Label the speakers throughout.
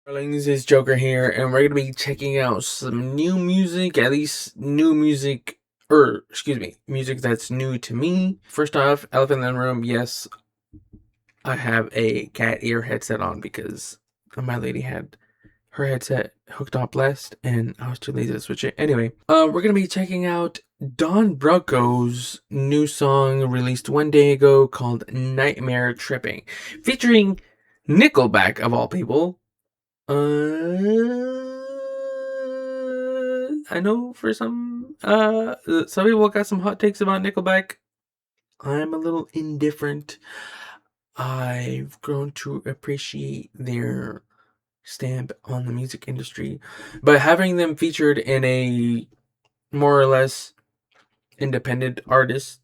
Speaker 1: Darlings, it's Joker here, and we're gonna be checking out some new music, at least new music, or excuse me, music that's new to me. First off, Elephant in the Room. Yes, I have a cat ear headset on because my lady had her headset hooked up last, and I was too lazy to switch it. Anyway, we're gonna be checking out Don Broco's new song released 1 day ago called "Nightmare Tripping," featuring Nickelback of all people. I know for some people got some hot takes about Nickelback. I'm a little indifferent. I've grown to appreciate their stamp on the music industry, but having them featured in a more or less independent artist,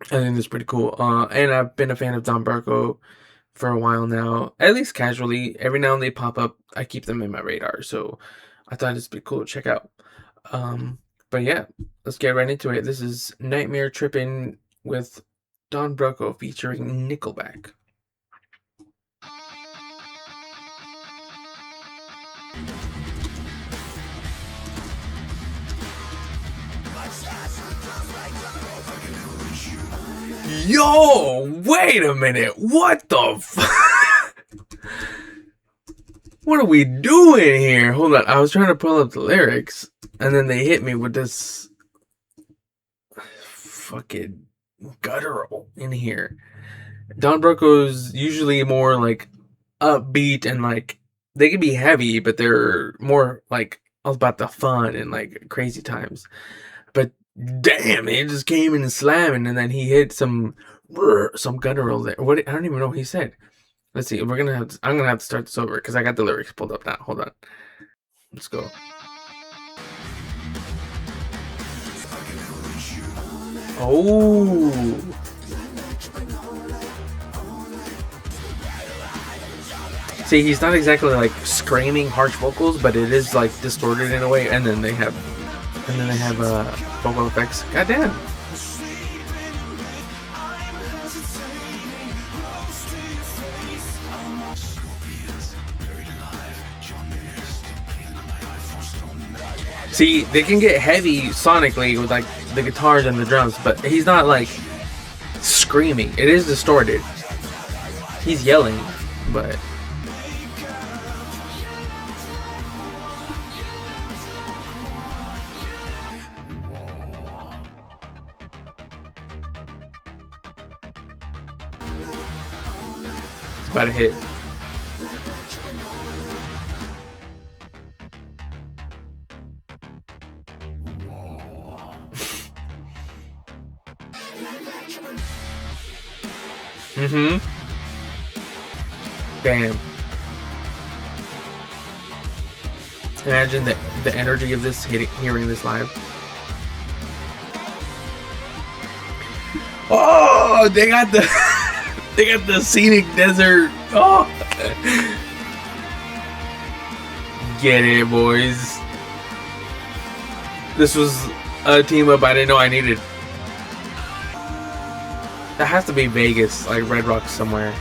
Speaker 1: I think that's pretty cool. And I've been a fan of Don Broco for a while now, at least casually. Every now and they pop up, I keep them in my radar, so I thought it'd be cool to check out. But yeah, let's get right into it. This is Nightmare Trippin' with Don Broco featuring Nickelback. Yo, wait a minute. What the What are we doing here? Hold on. I was trying to pull up the lyrics, and then they hit me with this fucking guttural in here. Don Broco's usually more like upbeat and like they can be heavy, but they're more like all about the fun and like crazy times. But damn, it just came in slamming, and then he hit some guttural there. What I don't even know what he said. Let's see. I'm gonna have to start this over because I got the lyrics pulled up now. Hold on. Let's go. Oh. See, he's not exactly like screaming harsh vocals, but it is like distorted in a way, and then they have vocal effects. Goddamn. See, they can get heavy sonically with like the guitars and the drums, but he's not like screaming. It is distorted. He's yelling, but it's about to hit. Mm-hmm. Damn. Imagine the energy of this hearing this live. Oh, they got the they got the scenic desert. Oh, get it, boys. This was a team up I didn't know I needed. That has to be Vegas, like Red Rock somewhere.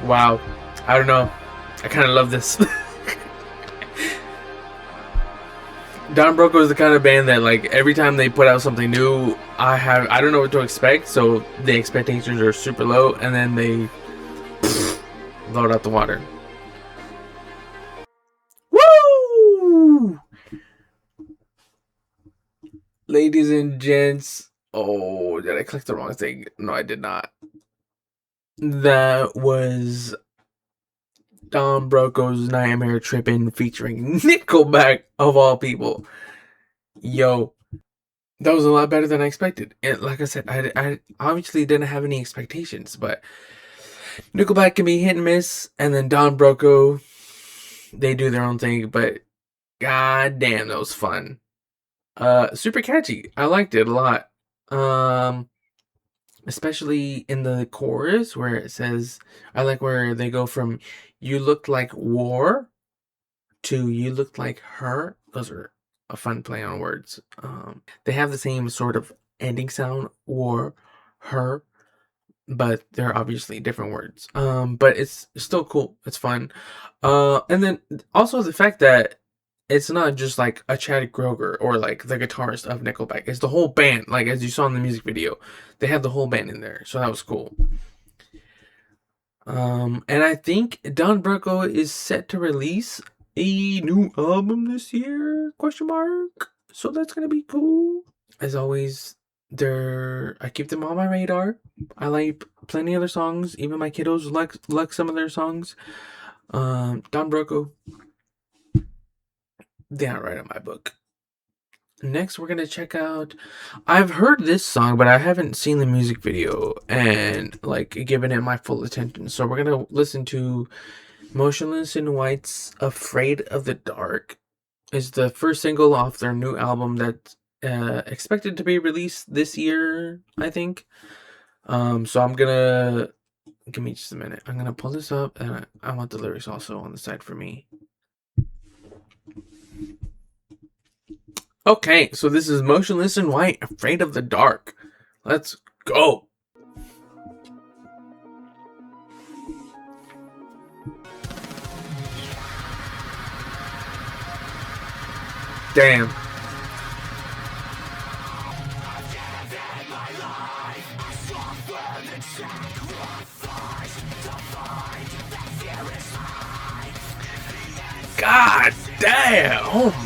Speaker 1: Wow. I don't know. I kind of love this. Don Broco is the kind of band that like every time they put out something new, I don't know what to expect, so the expectations are super low, and then they blow it out the water. Woo! Ladies and gents. Oh, did I click the wrong thing? No, I did not. That was Don Broco's Nightmare Trippin' featuring Nickelback of all people. Yo, that was a lot better than I expected. And like I said, I obviously didn't have any expectations, but Nickelback can be hit and miss, and then Don Broco, they do their own thing, but god damn, that was fun. Super catchy. I liked it a lot. Especially in the chorus where it says, I like where they go from "you looked like war" to "you looked like her." Those are a fun play on words. They have the same sort of ending sound, war, her. but they're obviously different words. But it's still cool. It's fun. And then also the fact that it's not just like a Chad Kroger or like the guitarist of Nickelback. It's the whole band. Like as you saw in the music video, they had the whole band in there, so that was cool. And I think Don Broco is set to release a new album this year? Question mark. So that's gonna be cool. As always, I keep them on my radar. I like plenty of their songs. Even my kiddos like some of their songs. Don Broco, they aren't right in my book. Next, we're gonna check out. I've heard this song, but I haven't seen the music video and like given it my full attention. So we're gonna listen to Motionless in White's "Afraid of the Dark." Is the first single off their new album that's expected to be released this year, I think. So I'm gonna give me just a minute. I'm gonna pull this up, and I want the lyrics also on the side for me. Okay, so this is Motionless in White, "Afraid of the Dark." Let's go. Damn. God damn. Oh.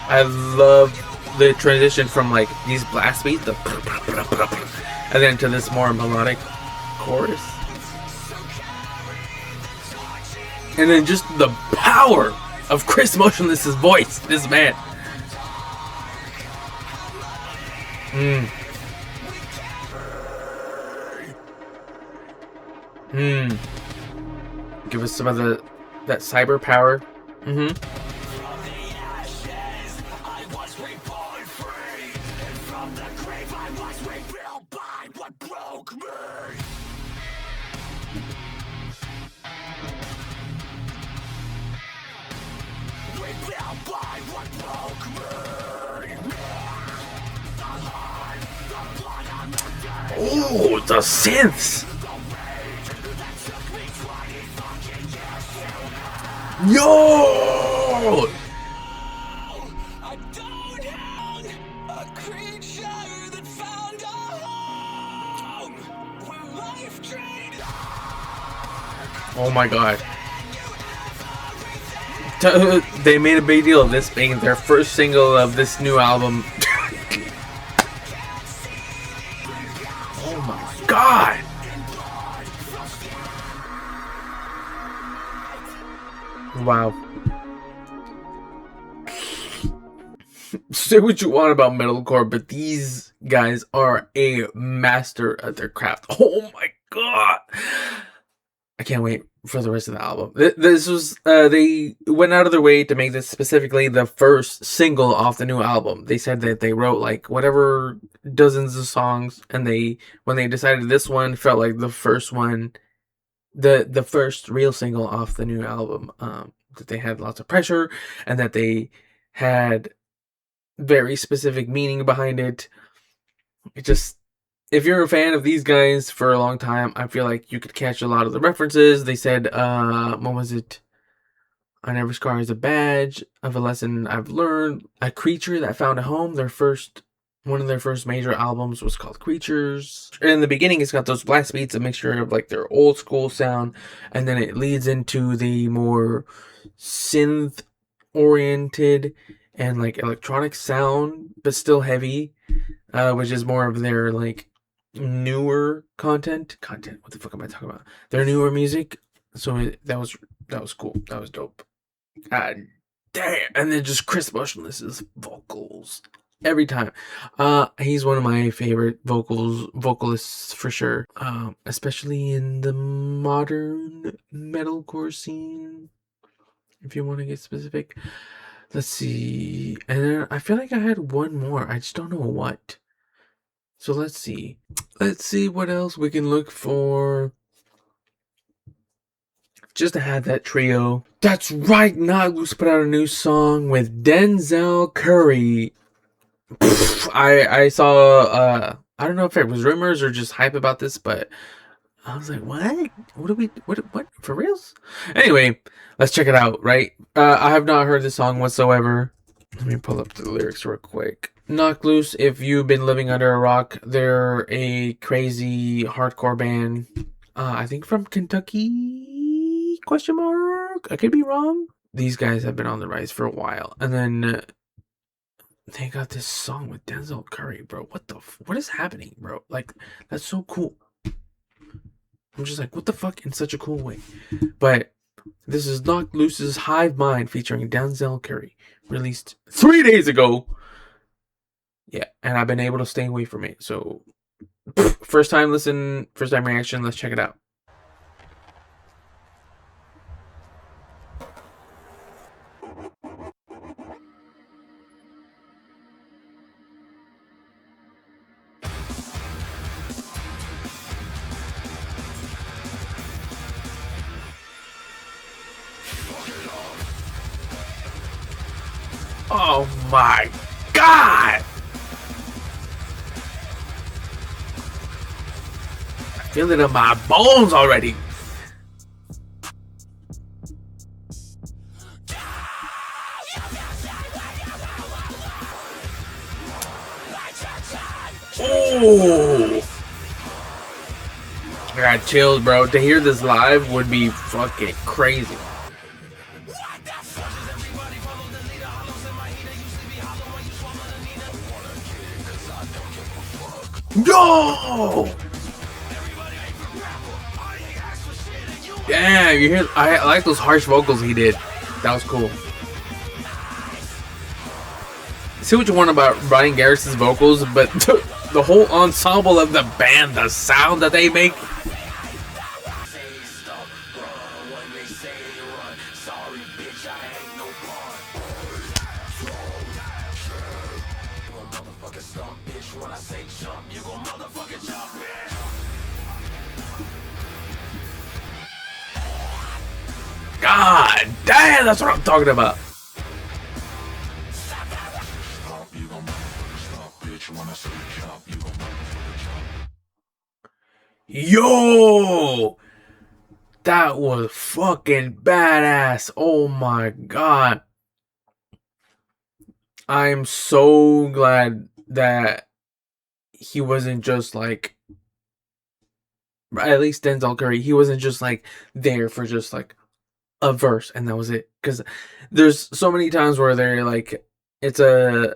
Speaker 1: I love the transition from like these blast beats, and then to this more melodic chorus, and then just the power of Chris Motionless's voice. This man. Give us some of that cyber power. Oh, the synths! Yo! Oh my god. They made a big deal of this being their first single of this new album. Oh my god! Wow. Say what you want about metalcore, but these guys are a master at their craft. Oh my god! I can't wait for the rest of the album. This was they went out of their way to make this specifically the first single off the new album. They said that they wrote like whatever dozens of songs, and when they decided this one felt like the first one, the first real single off the new album. That they had lots of pressure, and that they had very specific meaning behind it. It just, if you're a fan of these guys for a long time, I feel like you could catch a lot of the references. They said, what was it? On every scar is a badge of a lesson I've learned. A creature that found a home. One of their first major albums was called Creatures. In the beginning, it's got those blast beats, a mixture of like their old school sound, and then it leads into the more synth oriented and like electronic sound, but still heavy, which is more of their like newer content. What the fuck am I talking about? Their newer music. So that was cool. That was dope. God damn! And then just Chris Motionless's vocals every time. He's one of my favorite vocalists for sure. Especially in the modern metalcore scene. If you want to get specific. Let's see. And then I feel like I had one more. I just don't know what. So let's see. Let's see what else we can look for. just to have that trio. That's right, Knocked Loose put out a new song with Denzel Curry. I saw I don't know if it was rumors or just hype about this, but I was like, what? What for reals? Anyway, let's check it out, right? I have not heard this song whatsoever. Let me pull up the lyrics real quick. Knocked Loose, if you've been living under a rock, they're a crazy hardcore band. I think from Kentucky? Question mark? I could be wrong. These guys have been on the rise for a while. And then they got this song with Denzel Curry, bro. What is happening, bro? Like, that's so cool. I'm just like, what the fuck, in such a cool way. But this is Knocked Loose's Hive Mind featuring Denzel Curry, released 3 days ago. Yeah, and I've been able to stay away from it. So, first time listen, first time reaction. Let's check it out. Oh my god! I feel it in my bones already. Oh! I got chills, bro. To hear this live would be fucking crazy. Yo! Damn, you hear? I like those harsh vocals he did. That was cool. See what you want about Brian Garris's vocals, but the whole ensemble of the band, the sound that they make. God damn, that's what I'm talking about. Yo, that was fucking badass. Oh my god. I'm so glad that he wasn't just like, at least Denzel Curry, he wasn't just like there for just like a verse and that was it. Because there's so many times where they're like, it's a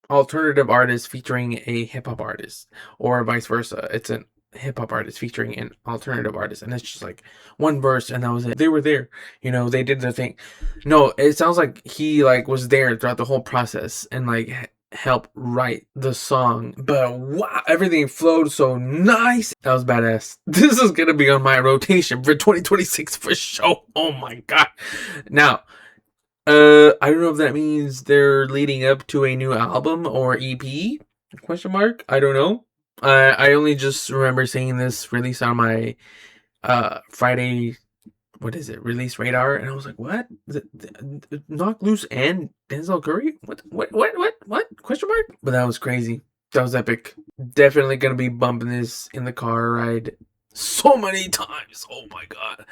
Speaker 1: alternative artist featuring a hip-hop artist, or vice versa. It's an hip-hop artist featuring an alternative artist, and it's just like one verse and that was it. They were there, you know, they did their thing. No, it sounds like he like was there throughout the whole process and like help write the song. But wow, everything flowed so nice. That was badass. This is gonna be on my rotation for 2026 for sure. Oh my god. Now I don't know if that means they're leading up to a new album or EP? Question mark? I don't know. I only just remember seeing this release on my Friday, what is it, release radar, and I was like, what? Knocked Loose and Denzel Curry? What? Question mark? But that was crazy. That was epic. Definitely gonna be bumping this in the car ride so many times. Oh my god.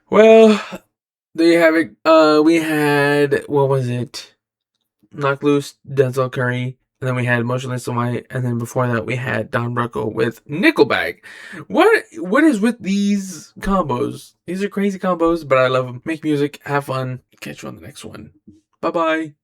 Speaker 1: Well, there you have it. We had, what was it? Knocked Loose, Denzel Curry, and then we had Motionless in White, and then before that we had Don Broco with NICKELBACK. What is with these combos? These are crazy combos, but I love them. Make music, have fun. Catch you on the next one. Bye bye.